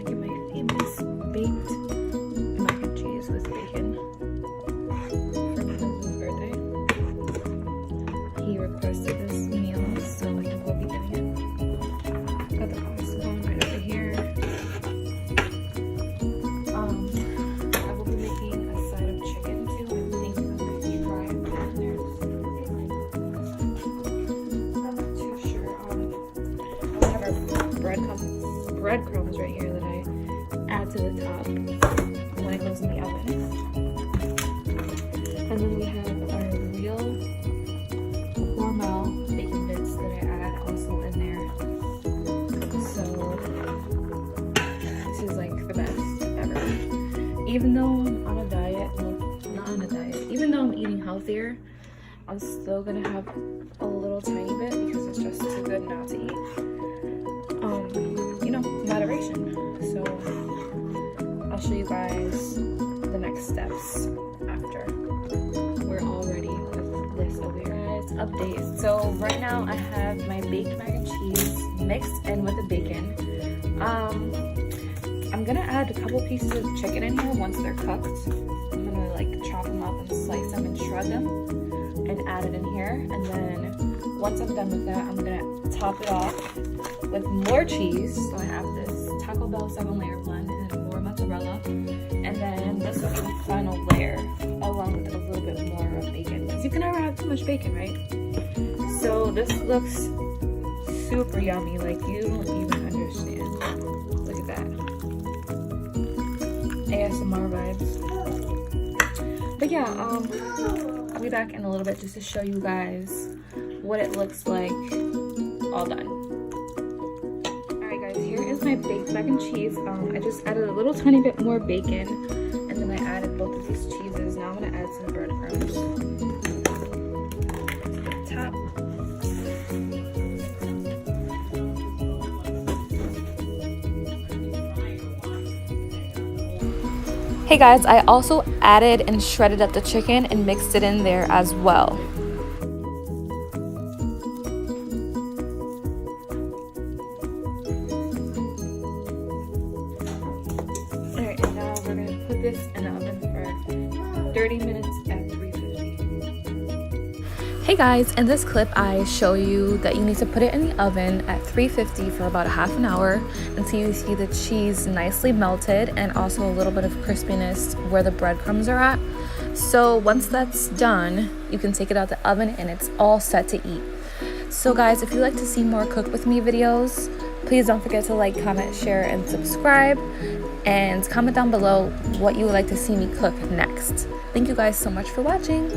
Get my famous baked mac and cheese with bacon for my husband's birthday. He requested this meal, so I will be getting it. Got the pasta going right over here. I will be making a side of chicken too. I think I'm going to try it in there. I'm not too sure. I have our breadcrumbs right here that I add to the top when it goes in the oven. And then we have our real Hormel bacon bits that I add also in there. So this is like the best ever. Even though I'm on a diet, well, not on a diet, even though I'm eating healthier, I'm still gonna have a little tiny bit because it's just too good not to eat. You know, moderation. So I'll show you guys the next steps after we're all ready with this over here. Guys, update. So right now I have my baked mac and cheese mixed in with the bacon. I'm gonna add a couple pieces of chicken in here once they're cooked. I'm gonna like chop them up and slice them and shred them and add it in here. And then once I'm done with that, I'm gonna top it off with more cheese. So I have this Taco Bell 7-layer blend and then more mozzarella. And then this will be the final layer along with a little bit more of bacon. Because you can never have too much bacon, right? So this looks super yummy. Like you don't even understand. Look at that. ASMR vibes. But yeah, I'll be back in a little bit just to show you guys what it looks like all done. Alright guys, here is my baked mac and cheese. I just added a little tiny bit more bacon and then I added both of these cheeses. Now I'm gonna add some breadcrumbs to the top. Hey guys, I also added and shredded up the chicken and mixed it in there as well. Alright, and now we're going to put this in the oven for 30 minutes at 350. Hey guys, in this clip I show you that you need to put it in the oven at 350 for about a half an hour until you see the cheese nicely melted and also a little bit of crispiness where the breadcrumbs are at. So once that's done, you can take it out the oven and it's all set to eat. So guys, if you'd like to see more cook with me videos, please don't forget to like, comment, share, and subscribe. And comment down below what you would like to see me cook next. Thank you guys so much for watching.